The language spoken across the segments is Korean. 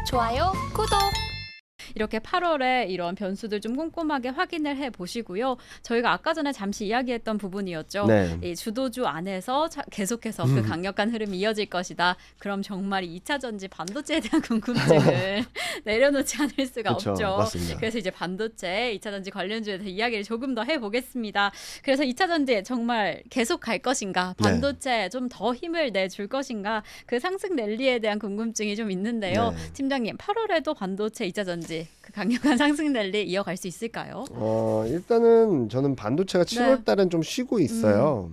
좋아요, 구독. 이렇게 8월에 이런 변수들 좀 꼼꼼하게 확인을 해 보시고요. 저희가 아까 전에 잠시 이야기했던 부분이었죠. 네. 이 주도주 안에서 계속해서 그 강력한 흐름이 이어질 것이다. 그럼 정말 2차 전지 반도체에 대한 궁금증을 내려놓지 않을 수가 그쵸, 없죠. 맞습니다. 그래서 이제 반도체, 2차 전지 관련주에 대해 이야기를 조금 더 해보겠습니다. 그래서 2차 전지 정말 계속 갈 것인가? 반도체 좀 더 힘을 내줄 것인가? 그 상승 랠리에 대한 궁금증이 좀 있는데요. 네. 팀장님, 8월에도 반도체, 2차 전지 그 강력한 상승 랠리 이어갈 수 있을까요? 일단은 저는 반도체가 7월 달엔 좀 쉬고 있어요.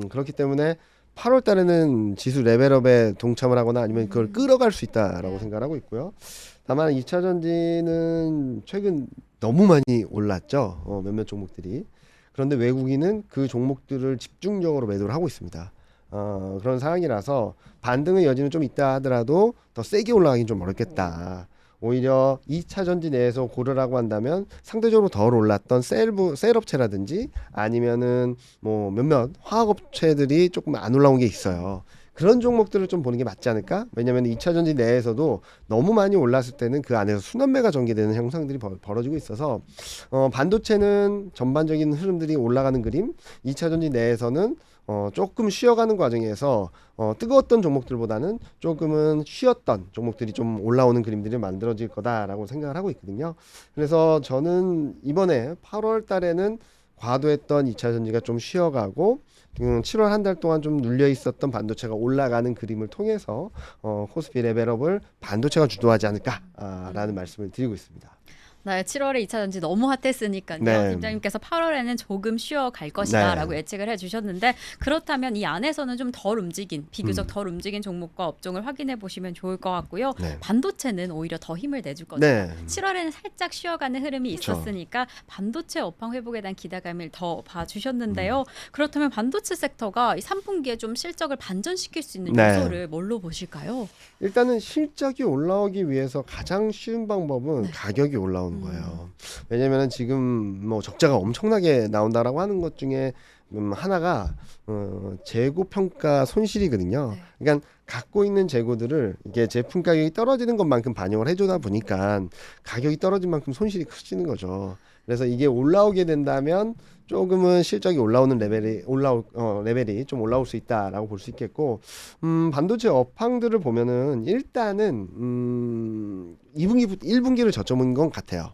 그렇기 때문에 8월 달에는 지수 레벨업에 동참을 하거나 아니면 그걸 끌어갈 수 있다라고 생각을 하고 있고요. 다만 2차 전지는 최근 너무 많이 올랐죠. 몇몇 종목들이. 그런데 외국인은 그 종목들을 집중적으로 매도를 하고 있습니다. 그런 상황이라서 반등의 여지는 좀 있다 하더라도 더 세게 올라가긴 좀 어렵겠다. 오히려 2차 전지 내에서 고르라고 한다면 상대적으로 덜 올랐던 셀업체라든지 아니면은 뭐 몇몇 화학업체들이 조금 안 올라온 게 있어요. 그런 종목들을 좀 보는 게 맞지 않을까? 왜냐면 2차 전지 내에서도 너무 많이 올랐을 때는 그 안에서 순환매가 전개되는 현상들이 벌어지고 있어서 반도체는 전반적인 흐름들이 올라가는 그림, 2차 전지 내에서는 조금 쉬어가는 과정에서 뜨거웠던 종목들보다는 조금은 쉬었던 종목들이 좀 올라오는 그림들이 만들어질 거다라고 생각을 하고 있거든요. 그래서 저는 이번에 8월 달에는 과도했던 2차 전지가 좀 쉬어가고 7월 한 달 동안 좀 눌려 있었던 반도체가 올라가는 그림을 통해서 코스피 레벨업을 반도체가 주도하지 않을까라는 말씀을 드리고 있습니다. 네, 7월에 2차 전지 너무 핫했으니까요. 네. 팀장님께서 8월에는 조금 쉬어갈 것이다 라고 예측을 해주셨는데 그렇다면 이 안에서는 좀 덜 움직인, 비교적 덜 움직인 종목과 업종을 확인해 보시면 좋을 것 같고요. 반도체는 오히려 더 힘을 내줄 것이다. 7월에는 살짝 쉬어가는 흐름이 있었으니까 반도체 업황 회복에 대한 기대감을 더 봐주셨는데요. 그렇다면 반도체 섹터가 이 3분기에 좀 실적을 반전시킬 수 있는 요소를 뭘로 보실까요? 일단은 실적이 올라오기 위해서 가장 쉬운 방법은 가격이 올라오는 거예요. 왜냐면은 지금 뭐 적자가 엄청나게 나온다라고 하는 것 중에 하나가 재고 평가 손실이거든요. 그러니까 갖고 있는 재고들을 이게 제품 가격이 떨어지는 것만큼 반영을 해주다 보니까 가격이 떨어진 만큼 손실이 커지는 거죠. 그래서 이게 올라오게 된다면 조금은 실적이 올라오는 레벨이 좀 올라올 수 있다라고 볼 수 있겠고, 반도체 업황들을 보면은 일단은 2분기, 1분기를 저점인 건 같아요.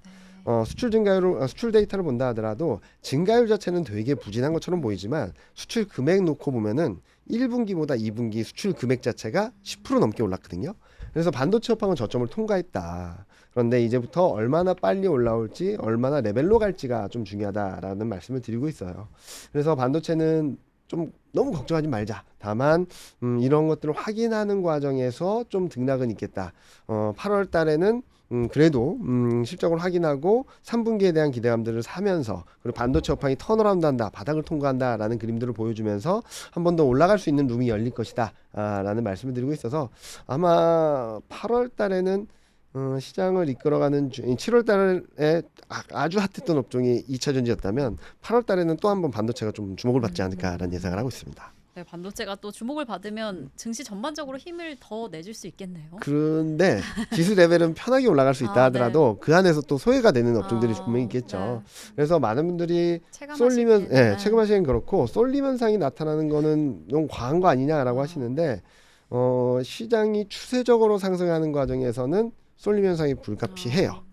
수출 증가율, 수출 데이터를 본다 하더라도 증가율 자체는 되게 부진한 것처럼 보이지만 수출 금액 놓고 보면은 1분기보다 2분기 수출 금액 자체가 10% 넘게 올랐거든요. 그래서 반도체 업황은 저점을 통과했다. 그런데 이제부터 얼마나 빨리 올라올지, 얼마나 레벨로 갈지가 좀 중요하다라는 말씀을 드리고 있어요. 그래서 반도체는 좀 너무 걱정하지 말자. 다만 이런 것들을 확인하는 과정에서 좀 등락은 있겠다. 8월 달에는 그래도 실적을 확인하고 3분기에 대한 기대감들을 사면서 그리고 반도체 업황이 턴어라운드 한다, 바닥을 통과한다라는 그림들을 보여주면서 한 번 더 올라갈 수 있는 룸이 열릴 것이다 라는 말씀을 드리고 있어서 아마 8월 달에는 시장을 이끌어가는 7월 달에 아주 핫했던 업종이 2차 전지였다면 8월 달에는 또 한 번 반도체가 좀 주목을 받지 않을까라는 예상을 하고 있습니다. 네, 반도체가 또 주목을 받으면 증시 전반적으로 힘을 더 내줄 수 있겠네요. 그런데 지수 레벨은 편하게 올라갈 수 있다 하더라도 그 안에서 또 소외가 되는 업종들이 분명히 있겠죠. 그래서 많은 분들이 체감하시기엔 그렇고 쏠림 현상이 나타나는 거는 너무 과한 거 아니냐라고 하시는데 시장이 추세적으로 상승하는 과정에서는 쏠림 현상이 불가피해요.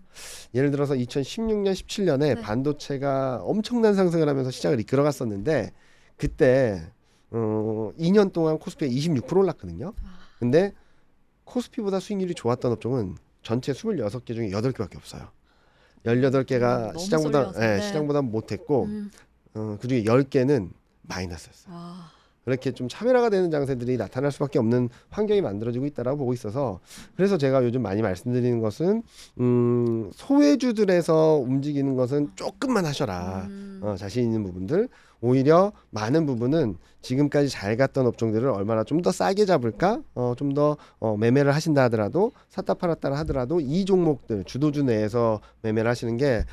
예를 들어서 2016년, 17년에 반도체가 엄청난 상승을 하면서 시장을 이끌어갔었는데 그때 2년 동안 코스피가 26% 올랐거든요. 근데 코스피보다 수익률이 좋았던 업종은 전체 26개 중에 8개밖에 없어요. 18개가 시장보다 못했고 그중에 10개는 마이너스였어요. 그렇게 좀 차별화가 되는 장세들이 나타날 수밖에 없는 환경이 만들어지고 있다라고 보고 있어서 그래서 제가 요즘 많이 말씀드리는 것은 소외주들에서 움직이는 것은 조금만 하셔라. 자신 있는 부분들 오히려 많은 부분은 지금까지 잘 갔던 업종들을 얼마나 좀 더 싸게 잡을까, 좀 더 매매를 하신다 하더라도 샀다 팔았다 하더라도 이 종목들 주도주 내에서 매매를 하시는 게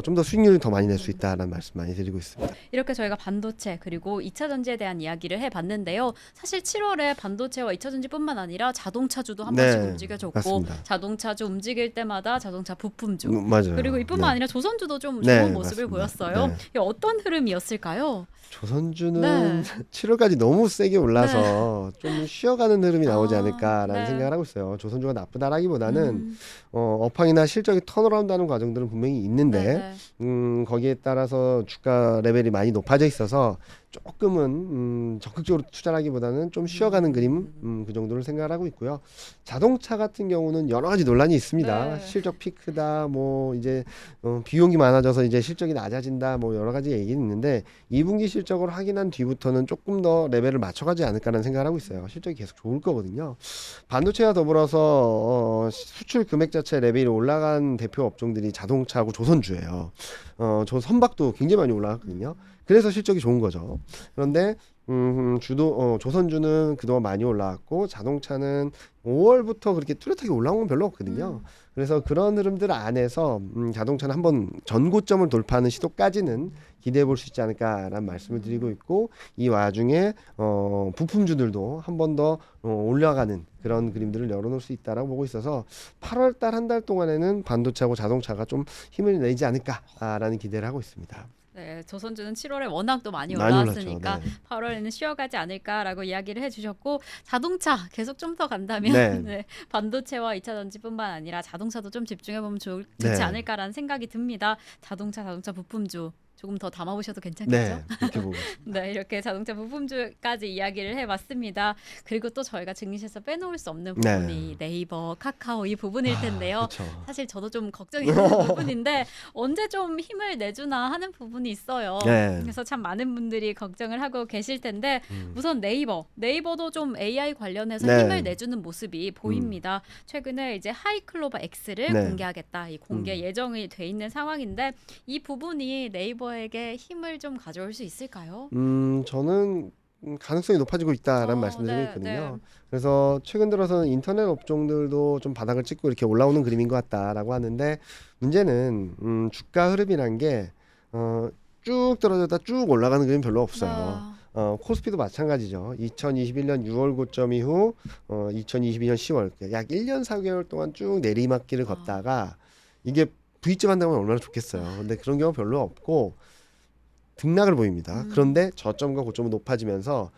좀 더 수익률이 더 많이 낼 수 있다라는 말씀 많이 드리고 있습니다. 이렇게 저희가 반도체 그리고 2차 전지에 대한 이야기를 해봤는데요. 사실 7월에 반도체와 2차 전지뿐만 아니라 자동차주도 한 번씩 움직여줬고 맞습니다. 자동차주 움직일 때마다 자동차 부품주 맞아요. 그리고 이뿐만 네. 아니라 조선주도 좀 네, 좋은 모습을 맞습니다. 보였어요. 네. 이게 어떤 흐름이었을까요? 조선주는 네. 7월까지 너무 세게 올라서 좀 쉬어가는 흐름이 나오지 않을까라는 네. 생각을 하고 있어요. 조선주가 나쁘다라기보다는 업황이나 실적이 턴어라운드하는 과정들은 분명히 있는데 거기에 따라서 주가 레벨이 많이 높아져 있어서 조금은 적극적으로 투자하기보다는 좀 쉬어가는 그림 그 정도를 생각을 하고 있고요. 자동차 같은 경우는 여러 가지 논란이 있습니다. 네. 실적 피크다, 뭐 이제 비용이 많아져서 이제 실적이 낮아진다, 뭐 여러 가지 얘기는 있는데 2분기 실적을 확인한 뒤부터는 조금 더 레벨을 맞춰가지 않을까라는 생각을 하고 있어요. 실적이 계속 좋을 거거든요. 반도체와 더불어서 수출 금액 자체 레벨이 올라간 대표 업종들이 자동차하고 조선주예요. 선박도 굉장히 많이 올라갔거든요. 그래서 실적이 좋은 거죠. 그런데 조선주는 그동안 많이 올라왔고 자동차는 5월부터 그렇게 뚜렷하게 올라온 건 별로 없거든요. 그래서 그런 흐름들 안에서 자동차는 한번 전고점을 돌파하는 시도까지는 기대해 볼 수 있지 않을까라는 말씀을 드리고 있고, 이 와중에 부품주들도 한 번 더 올라가는 그런 그림들을 열어놓을 수 있다라고 보고 있어서 8월 달 한 달 동안에는 반도체하고 자동차가 좀 힘을 내지 않을까라는 기대를 하고 있습니다. 네, 조선주는 7월에 워낙 또 많이 많이 올라왔으니까 올랐죠. 네. 8월에는 쉬어가지 않을까라고 이야기를 해주셨고, 자동차 계속 좀 더 간다면 네. 네, 반도체와 2차 전지뿐만 아니라 자동차도 좀 집중해보면 좋지 네. 않을까라는 생각이 듭니다. 자동차 부품주 조금 더 담아보셔도 괜찮겠죠? 네, 그렇게 보고 있습니다. 네, 이렇게 자동차 부품주까지 이야기를 해봤습니다. 그리고 또 저희가 증시에서 빼놓을 수 없는 부분이 네이버, 카카오 이 부분일 텐데요. 그렇죠. 사실 저도 좀 걱정이 되는 부분인데 언제 좀 힘을 내주나 하는 부분이 있어요. 네. 그래서 참 많은 분들이 걱정을 하고 계실 텐데 우선 네이버도 좀 AI 관련해서 네. 힘을 내주는 모습이 보입니다. 최근에 이제 하이클로버 X를 네. 공개하겠다. 이 공개 예정이 돼 있는 상황인데 이 부분이 네이버에게 힘을 좀 가져올 수 있을까요? 저는 가능성이 높아지고 있다라는 말씀드리고 네, 있거든요. 네. 그래서 최근 들어서는 인터넷 업종들도 좀 바닥을 찍고 이렇게 올라오는 그림인 것 같다라고 하는데, 문제는 주가 흐름이란 게 쭉 떨어졌다 쭉 올라가는 그림 별로 없어요. 코스피도 마찬가지죠. 2021년 6월 고점 이후 2022년 10월 약 1년 4개월 동안 쭉 내리막길을 걷다가 이게 V점 한다면 얼마나 좋겠어요. 근데 그런 경우 별로 없고 등락을 보입니다. 그런데 저점과 고점은 높아지면서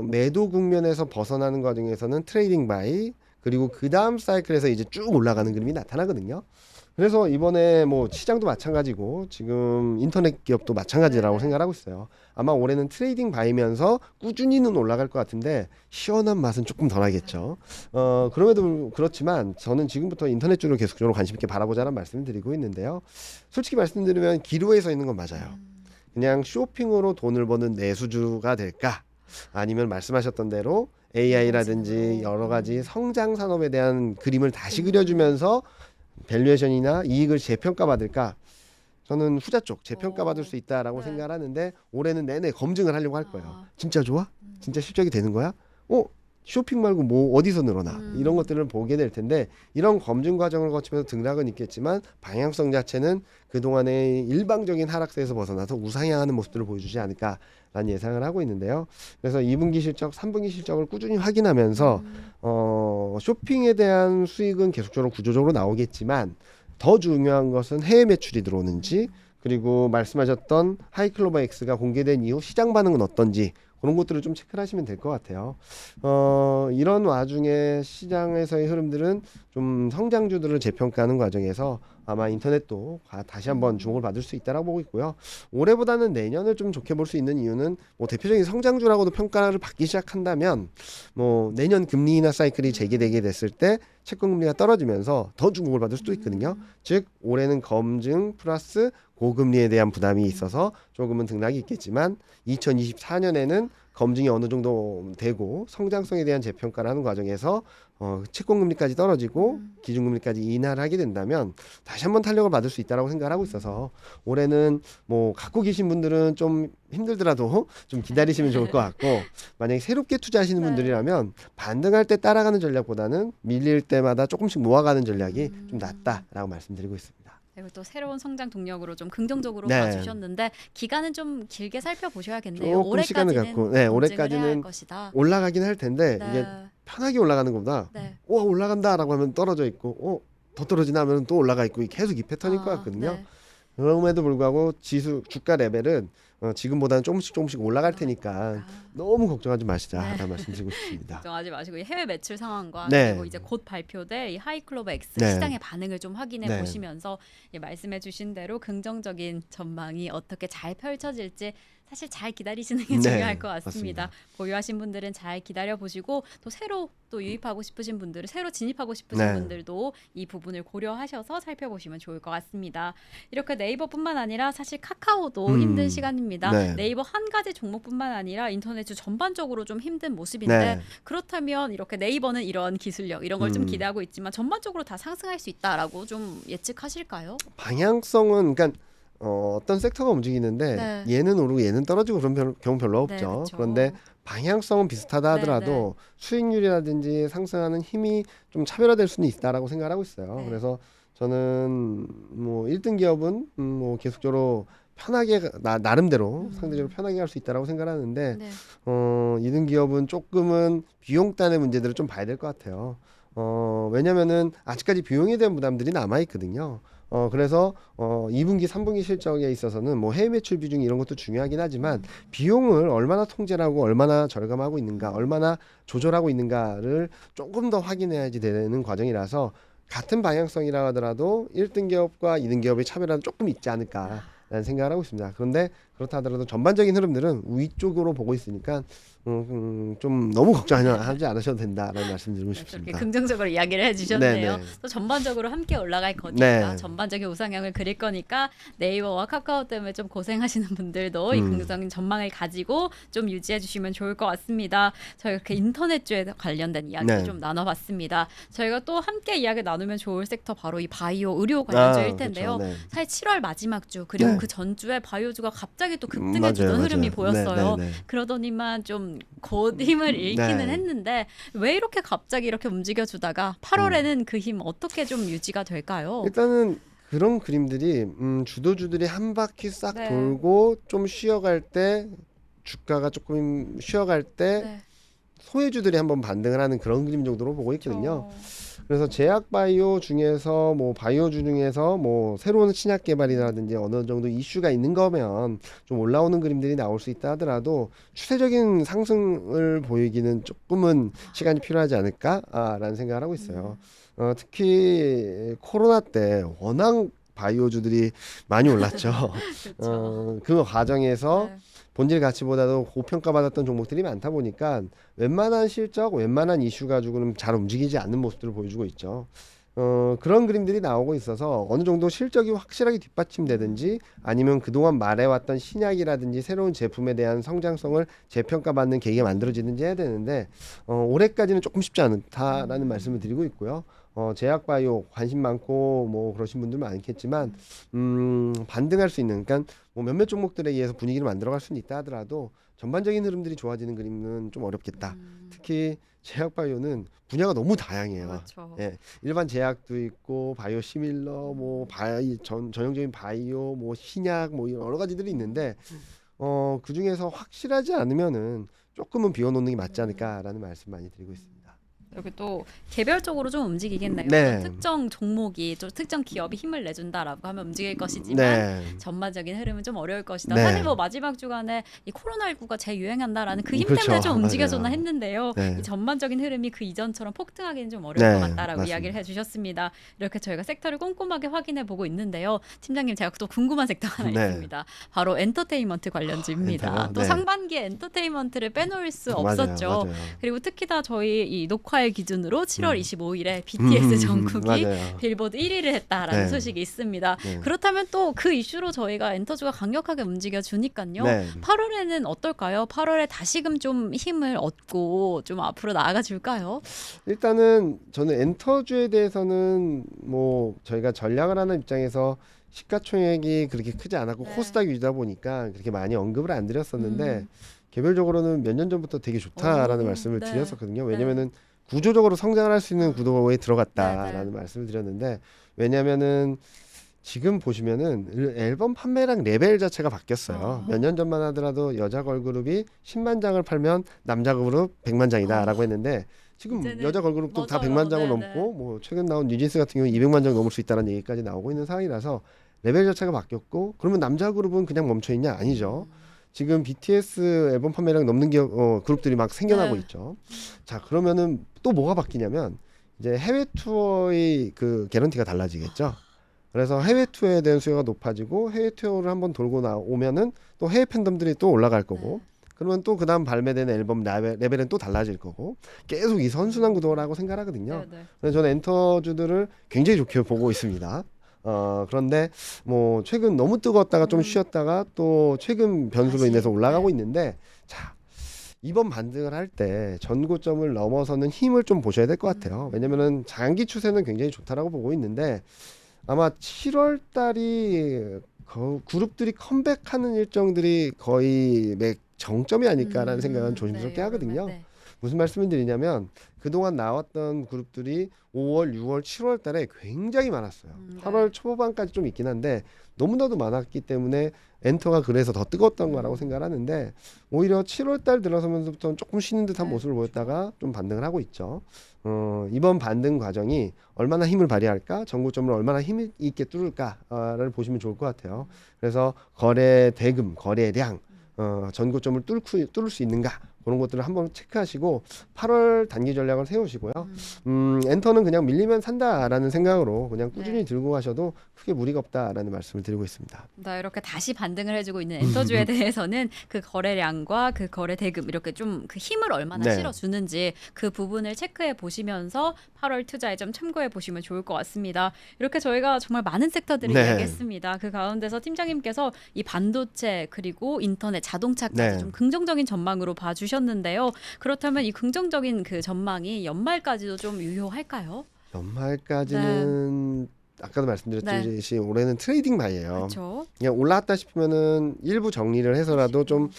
매도 국면에서 벗어나는 과정에서는 트레이딩 바이, 그리고 그 다음 사이클에서 이제 쭉 올라가는 그림이 나타나거든요. 그래서 이번에 뭐 시장도 마찬가지고 지금 인터넷 기업도 마찬가지라고 생각하고 있어요. 아마 올해는 트레이딩 바이면서 꾸준히는 올라갈 것 같은데 시원한 맛은 조금 덜하겠죠. 그럼에도 그렇지만 저는 지금부터 인터넷주를 계속적으로 관심 있게 바라보자는 말씀을 드리고 있는데요. 솔직히 말씀드리면 기로에 서 있는 건 맞아요. 그냥 쇼핑으로 돈을 버는 내수주가 될까? 아니면 말씀하셨던 대로 AI라든지 여러 가지 성장 산업에 대한 그림을 다시 그려주면서 밸류에이션이나 이익을 재평가받을까? 저는 후자 쪽 재평가받을 수 있다라고 생각을 하는데 올해는 내내 검증을 하려고 할 거예요. 진짜 좋아? 진짜 실적이 되는 거야? 쇼핑 말고 뭐 어디서 늘어나? 이런 것들을 보게 될 텐데, 이런 검증 과정을 거치면서 등락은 있겠지만 방향성 자체는 그동안의 일방적인 하락세에서 벗어나서 우상향하는 모습들을 보여주지 않을까라는 예상을 하고 있는데요. 그래서 2분기 실적, 3분기 실적을 꾸준히 확인하면서 쇼핑에 대한 수익은 계속적으로 구조적으로 나오겠지만 더 중요한 것은 해외 매출이 들어오는지, 그리고 말씀하셨던 하이클로버 X가 공개된 이후 시장 반응은 어떤지, 그런 것들을 좀 체크를 하시면 될 것 같아요. 이런 와중에 시장에서의 흐름들은 좀 성장주들을 재평가하는 과정에서 아마 인터넷도 다시 한번 주목을 받을 수 있다고 보고 있고요. 올해보다는 내년을 좀 좋게 볼 수 있는 이유는 뭐 대표적인 성장주라고도 평가를 받기 시작한다면 뭐 내년 금리 인하 사이클이 재개되게 됐을 때 채권 금리가 떨어지면서 더 주목을 받을 수도 있거든요. 즉 올해는 검증 플러스 고금리에 대한 부담이 있어서 조금은 등락이 있겠지만 2024년에는 검증이 어느 정도 되고 성장성에 대한 재평가를 하는 과정에서 채권금리까지 떨어지고 기준금리까지 인하를 하게 된다면 다시 한번 탄력을 받을 수 있다라고 생각을 하고 있어서 올해는 뭐 갖고 계신 분들은 좀 힘들더라도 좀 기다리시면 좋을 것 같고 만약에 새롭게 투자하시는 네. 분들이라면 반등할 때 따라가는 전략보다는 밀릴 때마다 조금씩 모아가는 전략이 좀 낫다라고 말씀드리고 있습니다. 그리고 또 새로운 성장 동력으로 좀 긍정적으로 네. 봐주셨는데 기간은 좀 길게 살펴보셔야겠네요. 조금 시간을 갖고 올해까지는 올해까지는 해야 할 것이다. 올라가긴 할 텐데 네. 이게 편하게 올라가는 것보다 네. 와 올라간다라고 하면 떨어져 있고 더 떨어지나 하면 또 올라가 있고 계속 이 패턴일 것 같거든요. 네. 그럼에도 불구하고 지수 주가 레벨은 지금보다는 조금씩 올라갈 테니까 너무 걱정하지 마시자라는 말씀드리고 싶습니다. 걱정하지 마시고 이 해외 매출 상황과 네. 그리고 이제 곧 발표될 이 하이클로버 X 네. 시장의 반응을 좀 확인해 네. 보시면서 말씀해주신 대로 긍정적인 전망이 어떻게 잘 펼쳐질지 사실 잘 기다리시는 게 네, 중요할 것 같습니다. 맞습니다. 보유하신 분들은 잘 기다려 보시고 또 새로 또 유입하고 싶으신 분들은 새로 진입하고 싶으신 네. 분들도 이 부분을 고려하셔서 살펴보시면 좋을 것 같습니다. 이렇게 네이버뿐만 아니라 사실 카카오도 힘든 시간입니다. 네. 네이버 한 가지 종목뿐만 아니라 인터넷주 전반적으로 좀 힘든 모습인데 네. 그렇다면 이렇게 네이버는 이런 기술력 이런 걸 좀 기대하고 있지만 전반적으로 다 상승할 수 있다라고 좀 예측하실까요? 방향성은 그러니까 어떤 섹터가 움직이는데 네. 얘는 오르고 얘는 떨어지고 그런 경우 별로 없죠. 네, 그렇죠. 그런데 방향성은 비슷하다 하더라도 수익률이라든지 상승하는 힘이 좀 차별화될 수는 있다라고 생각하고 있어요. 네. 그래서 저는 뭐 1등 기업은 뭐 계속적으로 편하게 나름대로 상대적으로 편하게 할 수 있다라고 생각하는데 네. 2등 기업은 조금은 비용단의 문제들을 좀 봐야 될 것 같아요. 왜냐면은 아직까지 비용에 대한 부담들이 남아 있거든요. 그래서 2분기, 3분기 실적에 있어서는 뭐 해외 매출 비중 이런 것도 중요하긴 하지만 비용을 얼마나 통제를 하고 얼마나 절감하고 있는가, 얼마나 조절하고 있는가를 조금 더 확인해야지 되는 과정이라서 같은 방향성이라 하더라도 1등 기업과 2등 기업의 차별화는 조금 있지 않을까라는 생각을 하고 있습니다. 그런데 그렇다 하더라도 전반적인 흐름들은 위쪽으로 보고 있으니까 좀 너무 걱정하지 않으셔도 된다라는 말씀드리고 그렇게 싶습니다. 긍정적으로 이야기를 해주셨네요. 네네. 또 전반적으로 함께 올라갈 거니까 네. 전반적인 우상향을 그릴 거니까 네이버와 카카오 때문에 좀 고생하시는 분들도 이 긍정적인 전망을 가지고 좀 유지해 주시면 좋을 것 같습니다. 저희가 이렇게 인터넷주에 관련된 이야기 네. 좀 나눠봤습니다. 저희가 또 함께 이야기 나누면 좋을 섹터 바로 이 바이오 의료 관련주일 텐데요. 그렇죠. 네. 사실 7월 마지막 주 그리고 네. 그 전주에 바이오주가 갑자기 또 급등해 맞아요, 주던 흐름이 맞아요. 보였어요. 네. 그러더니만 좀 곧 힘을 잃기는 네. 했는데 왜 이렇게 갑자기 이렇게 움직여주다가 8월에는 그 힘 어떻게 좀 유지가 될까요? 일단은 그런 그림들이 주도주들이 한 바퀴 싹 네. 돌고 좀 쉬어갈 때 주가가 조금 쉬어갈 때 네. 소외주들이 한번 반등을 하는 그런 그림 정도로 보고 있거든요. 그렇죠. 그래서 제약 바이오 중에서 뭐 바이오주 중에서 뭐 새로운 신약 개발이라든지 어느 정도 이슈가 있는 거면 좀 올라오는 그림들이 나올 수 있다 하더라도 추세적인 상승을 보이기는 조금은 시간이 필요하지 않을까라는 생각을 하고 있어요. 특히 코로나 때 워낙 바이오주들이 많이 올랐죠. 그렇죠. 그 과정에서 네. 본질 가치보다도 고평가받았던 종목들이 많다 보니까 웬만한 실적, 웬만한 이슈 가지고는 잘 움직이지 않는 모습들을 보여주고 있죠. 그런 그림들이 나오고 있어서 어느 정도 실적이 확실하게 뒷받침되든지 아니면 그동안 말해왔던 신약이라든지 새로운 제품에 대한 성장성을 재평가받는 계기가 만들어지든지 해야 되는데 올해까지는 조금 쉽지 않다라는 말씀을 드리고 있고요. 제약바이오 관심 많고 뭐 그러신 분들 많겠지만 반등할 수 있는 그러니까 뭐 몇몇 종목들에 의해서 분위기를 만들어갈 수는 있다 하더라도 전반적인 흐름들이 좋아지는 그림은 좀 어렵겠다. 특히 제약바이오는 분야가 너무 다양해요. 그렇죠. 예, 일반 제약도 있고 바이오 시밀러, 뭐 전형적인 바이오, 뭐 신약, 뭐 이런 여러 가지들이 있는데 그 중에서 확실하지 않으면은 조금은 비워놓는 게 맞지 않을까라는 말씀 많이 드리고 있습니다. 여기 또 개별적으로 좀 움직이겠네요. 네. 특정 종목이 좀 특정 기업이 힘을 내준다라고 하면 움직일 것이지만 네. 전반적인 흐름은 좀 어려울 것이다. 네. 사실 뭐 마지막 주간에 이 코로나19가 재유행한다라는 그 힘 그렇죠. 때문에 좀 움직여줬나 맞아요. 했는데요. 네. 이 전반적인 흐름이 그 이전처럼 폭등하기는 좀 어려울 네, 것 같다라고 맞습니다. 이야기를 해주셨습니다. 이렇게 저희가 섹터를 꼼꼼하게 확인해 보고 있는데요. 팀장님 제가 또 궁금한 섹터 하나 네. 있습니다. 바로 엔터테인먼트 관련주입니다. 엔터요? 또 네. 상반기에 엔터테인먼트를 빼놓을 수 맞아요, 없었죠. 맞아요. 그리고 특히 다 저희 이 녹화일 날 기준으로 7월 25일에 BTS 정국이 맞아요. 빌보드 1위를 했다라는 네. 소식이 있습니다. 네. 그렇다면 또 그 이슈로 저희가 엔터주가 강력하게 움직여 주니까요. 네. 8월에는 어떨까요? 8월에 다시금 좀 힘을 얻고 좀 앞으로 나아가 줄까요? 일단은 저는 엔터주에 대해서는 뭐 저희가 전략을 하는 입장에서 시가총액이 그렇게 크지 않았고 네. 코스닥 위주다 보니까 그렇게 많이 언급을 안 드렸었는데 개별적으로는 몇 년 전부터 되게 좋다라는 오, 말씀을 네. 드렸었거든요. 왜냐면은 구조적으로 성장을 할 수 있는 구도에 들어갔다라는 네. 말씀을 드렸는데 왜냐면은 지금 보시면은 앨범 판매량 레벨 자체가 바뀌었어요. 몇 년 전만 하더라도 여자 걸그룹이 10만 장을 팔면 남자 그룹 100만 장이다라고 했는데 지금 이제는 여자 걸그룹도 다 맞아요. 100만 장을 네, 넘고 뭐 최근 나온 뉴진스 같은 경우 200만 장 넘을 수 있다는 얘기까지 나오고 있는 상황이라서 레벨 자체가 바뀌었고 그러면 남자 그룹은 그냥 멈춰 있냐? 아니죠. 지금 BTS 앨범 판매량 넘는 그룹들이 막 생겨나고 네. 있죠. 자, 그러면은 또 뭐가 바뀌냐면 이제 해외 투어의 그 개런티가 달라지겠죠. 그래서 해외 투어에 대한 수요가 높아지고 해외 투어를 한번 돌고 나오면은 또 해외 팬덤들이 또 올라갈 거고 그러면 또 그다음 발매되는 앨범 레벨은 또 달라질 거고 계속 이 선순환 구도라고 생각하거든요. 네, 네. 그래서 저는 엔터주들을 굉장히 좋게 보고 있습니다. 그런데 뭐 최근 너무 뜨거웠다가 좀 쉬었다가 또 최근 변수로 다시, 인해서 올라가고 있는데 자 이번 반등을 할 때 전고점을 넘어서는 힘을 좀 보셔야 될 것 같아요. 왜냐면은 장기 추세는 굉장히 좋다라고 보고 있는데 아마 7월 달이 그룹들이 컴백하는 일정들이 거의 정점이 아닐까라는 생각은 조심스럽게 네, 하거든요. 네. 무슨 말씀을 드리냐면 그동안 나왔던 그룹들이 5월, 6월, 7월 달에 굉장히 많았어요. 네. 8월 초반까지 좀 있긴 한데 너무나도 많았기 때문에 엔터가 그래서 더 뜨거웠던 거라고 생각하는데 오히려 7월 달 들어서면서부터는 조금 쉬는 듯한 네, 모습을 보였다가 좀 반등을 하고 있죠. 이번 반등 과정이 얼마나 힘을 발휘할까, 전고점을 얼마나 힘 있게 뚫을까를 보시면 좋을 것 같아요. 그래서 거래 대금, 거래량, 전고점을 뚫을 수 있는가 그런 것들을 한번 체크하시고 8월 단기 전략을 세우시고요. 엔터는 그냥 밀리면 산다라는 생각으로 그냥 꾸준히 네. 들고 가셔도 크게 무리가 없다라는 말씀을 드리고 있습니다. 네, 이렇게 다시 반등을 해주고 있는 엔터주에 대해서는 그 거래량과 그 거래 대금 이렇게 좀 그 힘을 얼마나 네. 실어주는지 그 부분을 체크해 보시면서 8월 투자에 좀 참고해 보시면 좋을 것 같습니다. 이렇게 저희가 정말 많은 섹터들을 네. 이야기했습니다. 그 가운데서 팀장님께서 이 반도체 그리고 인터넷, 자동차까지 네. 좀 긍정적인 전망으로 봐주셨는데요. 그렇다면 이 긍정적인 그 전망이 연말까지도 좀 유효할까요? 연말까지는 아까도 말씀드렸듯이 올해는 트레이딩 마이예요. 그렇죠. 그냥 올라왔다 싶으면은 일부 정리를 해서라도 좀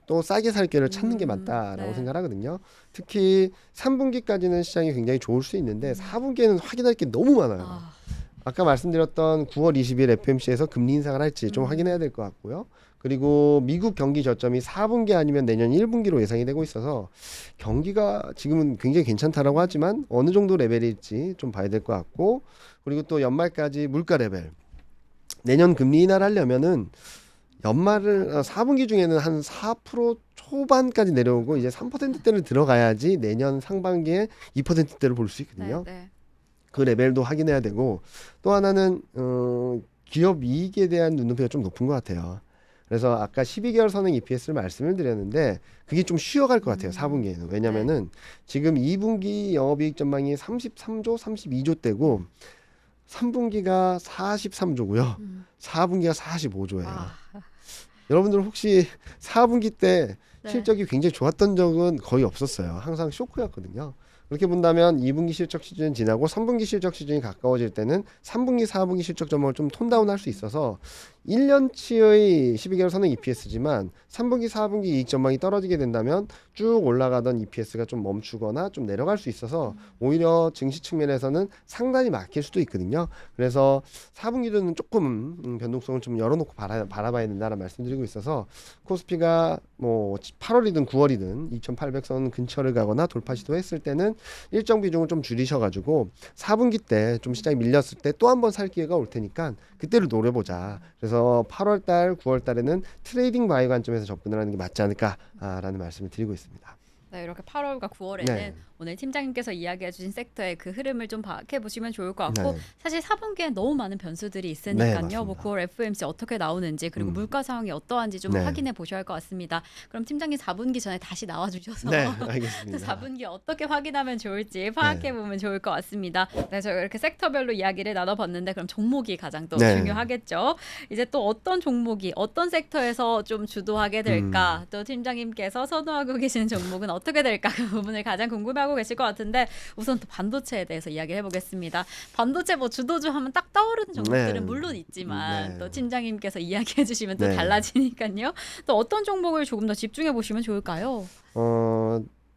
또 싸게 살 기회를 찾는 게 맞다라고 네. 생각하거든요. 특히 3분기까지는 시장이 굉장히 좋을 수 있는데 4분기에는 확인할 게 너무 많아요. 아까 말씀드렸던 9월 20일 FMC에서 금리 인상을 할지 좀 확인해야 될 것 같고요. 그리고 미국 경기 저점이 4분기 아니면 내년 1분기로 예상이 되고 있어서 경기가 지금은 굉장히 괜찮다라고 하지만 어느 정도 레벨일지 좀 봐야 될 것 같고 그리고 또 연말까지 물가 레벨 내년 금리 인하를 하려면은 연말을 4분기 중에는 한 4% 초반까지 내려오고 이제 3%대를 들어가야지 내년 상반기에 2%대를 볼 수 있거든요. 네. 그 레벨도 확인해야 되고 또 하나는 기업 이익에 대한 눈높이가 좀 높은 것 같아요. 그래서 아까 12개월 선행 EPS를 말씀을 드렸는데 그게 좀 쉬어갈 것 같아요. 4분기에는. 왜냐면은 지금 2분기 영업이익 전망이 33조, 32조 대고 3분기가 43조고요. 4분기가 45조예요. 여러분들 혹시 4분기 때 네. 실적이 굉장히 좋았던 적은 거의 없었어요. 항상 쇼크였거든요. 그렇게 본다면 2분기 실적 시즌 지나고 3분기 실적 시즌이 가까워질 때는 3분기, 4분기 실적 전망을 좀 톤다운할 수 있어서 1년치의 12개월 선행 EPS지만 3분기, 4분기 이익 전망이 떨어지게 된다면 쭉 올라가던 EPS가 좀 멈추거나 좀 내려갈 수 있어서 오히려 증시 측면에서는 상단이 막힐 수도 있거든요. 그래서 4분기도는 조금 변동성을 좀 열어놓고 바라봐야 된다는 말씀드리고 있어서 코스피가 뭐 8월이든 9월이든 2,800선 근처를 가거나 돌파 시도했을 때는 일정 비중을 좀 줄이셔가지고 4분기 때 좀 시장이 밀렸을 때 또 한 번 살 기회가 올 테니까 그때를 노려보자. 그래서 8월 달, 9월 달에는 트레이딩 바이 관점에서 접근을 하는 게 맞지 않을까라는 말씀을 드리고 있습니다. 네, 이렇게 8월과 9월에는 네. 오늘 팀장님께서 이야기해 주신 섹터의 그 흐름을 좀 파악해 보시면 좋을 것 같고 네. 사실 4분기에 너무 많은 변수들이 네, 있으니까요. 맞습니다. 뭐 9월 FOMC 어떻게 나오는지 그리고 물가 상황이 어떠한지 좀 네. 확인해 보셔야 할 것 같습니다. 그럼 팀장님 4분기 전에 다시 나와 주셔서 네, 또 알겠습니다. 4분기 어떻게 확인하면 좋을지 파악해 보면 좋을 것 같습니다. 네, 저희가 이렇게 섹터별로 이야기를 나눠봤는데 그럼 종목이 가장 또 네. 중요하겠죠. 이제 또 어떤 종목이 어떤 섹터에서 좀 주도하게 될까? 또 팀장님께서 선호하고 계시는 종목은 어떻게 될까? 그 부분을 가장 궁금해하고 계실 것 같은데 우선 또 반도체에 대해서 이야기를 해보겠습니다. 반도체 뭐 주도주 하면 딱 떠오르는 종목들은 네. 물론 있지만 네. 또 팀장님께서 이야기해 주시면 또 네. 달라지니까요. 또 어떤 종목을 조금 더 집중해 보시면 좋을까요?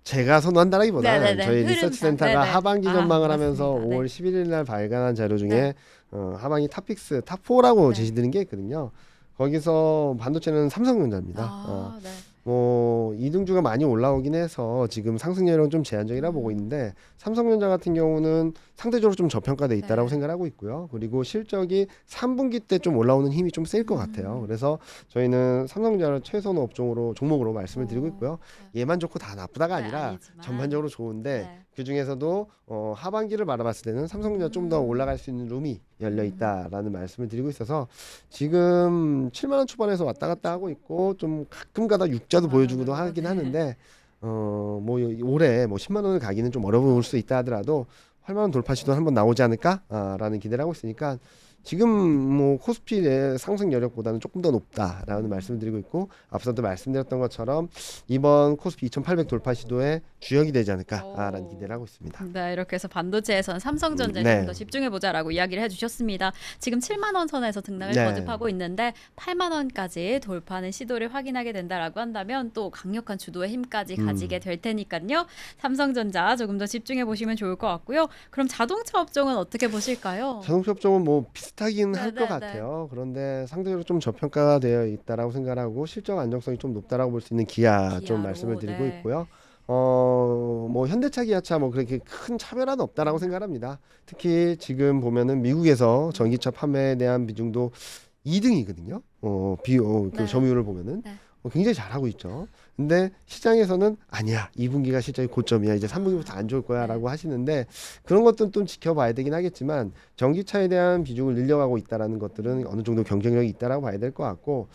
제가 선호한다라기보다 네네네. 저희 흐름상. 리서치 센터가 네네. 하반기 전망을 하면서 맞습니다. 5월 11일 날 발간한 자료 중에 네. 하반기 탑픽스 탑4라고 네. 제시드는 게 있거든요. 거기서 반도체는 삼성전자입니다. 네. 뭐 이등주가 많이 올라오긴 해서 지금 상승 여력은 좀 제한적이라 보고 있는데 삼성전자 같은 경우는 상대적으로 좀 저평가돼 있다라고 네. 생각하고 있고요. 그리고 실적이 3분기 때 좀 올라오는 힘이 좀 셀 것 같아요. 그래서 저희는 삼성전자를 최선 업종으로 종목으로 말씀을 드리고 있고요. 얘만 좋고 다 나쁘다가 네, 아니라 아니지만. 전반적으로 좋은데 네. 그 중에서도 하반기를 바라봤을 때는 삼성전자 좀 더 올라갈 수 있는 룸이 열려 있다라는 말씀을 드리고 있어서 지금 7만 원 초반에서 왔다 갔다 하고 있고 좀 가끔가다 육자도 보여주기도 하긴 네. 하는데 뭐 올해 뭐 10만 원을 가기는 좀 어려울 수 있다 하더라도 8만 원 돌파 시도 한번 나오지 않을까라는 기대를 하고 있으니까 지금 뭐 코스피의 상승 여력보다는 조금 더 높다라는 말씀을 드리고 있고 앞서도 말씀드렸던 것처럼 이번 코스피 2,800 돌파 시도에 주역이 되지 않을까라는 기대를 하고 있습니다. 네, 이렇게 해서 반도체에선 삼성전자에 네. 좀 더 집중해 보자라고 이야기를 해주셨습니다. 지금 7만 원 선에서 등락을 네. 거듭하고 있는데 8만 원까지 돌파하는 시도를 확인하게 된다라고 한다면 또 강력한 주도의 힘까지 가지게 될 테니까요. 삼성전자 조금 더 집중해 보시면 좋을 것 같고요. 그럼 자동차 업종은 어떻게 보실까요? 자동차 업종은 뭐 비슷하긴 할 것 네. 같아요. 그런데 상대적으로 좀 저평가가 되어 있다라고 생각하고 실적 안정성이 좀 높다라고 볼 수 있는 기아 좀 기아로, 말씀을 드리고 네. 있고요. 뭐 현대차, 기아차 뭐 그렇게 큰 차별화는 없다라고 생각합니다. 특히 지금 보면은 미국에서 전기차 판매에 대한 비중도 2등이거든요. 그 네. 점유율을 보면은 네. 굉장히 잘하고 있죠. 근데 시장에서는 아니야, 2분기가 실적이 고점이야, 이제 3분기부터 안 좋을 거야라고 하시는데 그런 것들은 좀 지켜봐야 되긴 하겠지만 전기차에 대한 비중을 늘려가고 있다라는 것들은 어느 정도 경쟁력이 있다라고 봐야 될 것 같고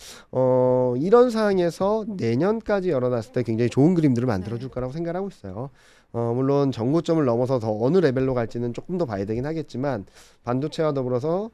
이런 상황에서 내년까지 열어놨을 때 굉장히 좋은 그림들을 만들어줄 거라고 생각하고 있어요. 물론 전고점을 넘어서 더 어느 레벨로 갈지는 조금 더 봐야 되긴 하겠지만 반도체와 더불어서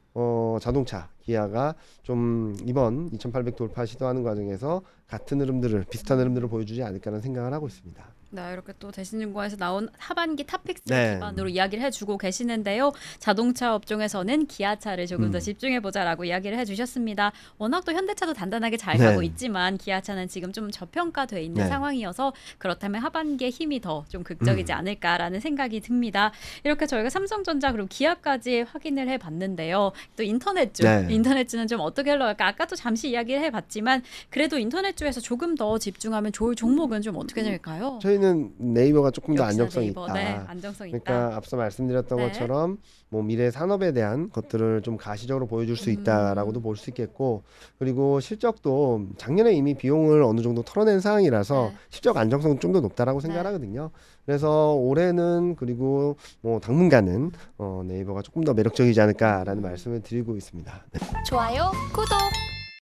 자동차, 기아가 좀 이번 2,800 돌파 시도하는 과정에서 같은 흐름들을 비슷한 흐름들을 보여주지 않을까라는 생각을 하고 있습니다. 네, 이렇게 또 대신증권에서 나온 하반기 탑픽스 네. 기반으로 이야기를 해주고 계시는데요. 자동차 업종에서는 기아차를 조금 더 집중해보자라고 이야기를 해주셨습니다. 워낙 또 현대차도 단단하게 잘 네. 가고 있지만 기아차는 지금 좀 저평가돼 있는 네. 상황이어서 그렇다면 하반기에 힘이 더 좀 극적이지 않을까라는 생각이 듭니다. 이렇게 저희가 삼성전자 그리고 기아까지 확인을 해봤는데요. 또 인터넷주, 네. 인터넷주는 좀 어떻게 흘러갈까? 아까도 잠시 이야기를 해봤지만 그래도 인터넷주에서 조금 더 집중하면 좋을 종목은 좀 어떻게 될까요? 저희는 네이버가 조금 더 역시나 안정성이 네이버, 있다. 네, 안정성 있다. 그러니까 앞서 말씀드렸던 네. 것처럼 뭐 미래 산업에 대한 것들을 좀 가시적으로 보여줄 수 있다라고도 볼 수 있겠고 그리고 실적도 작년에 이미 비용을 어느 정도 털어낸 상황이라서 네. 실적 안정성은 좀 더 높다라고 생각하거든요. 그래서 올해는 그리고 뭐 당분간은 네이버가 조금 더 매력적이지 않을까라는 말씀을 드리고 있습니다. 네. 좋아요, 구독.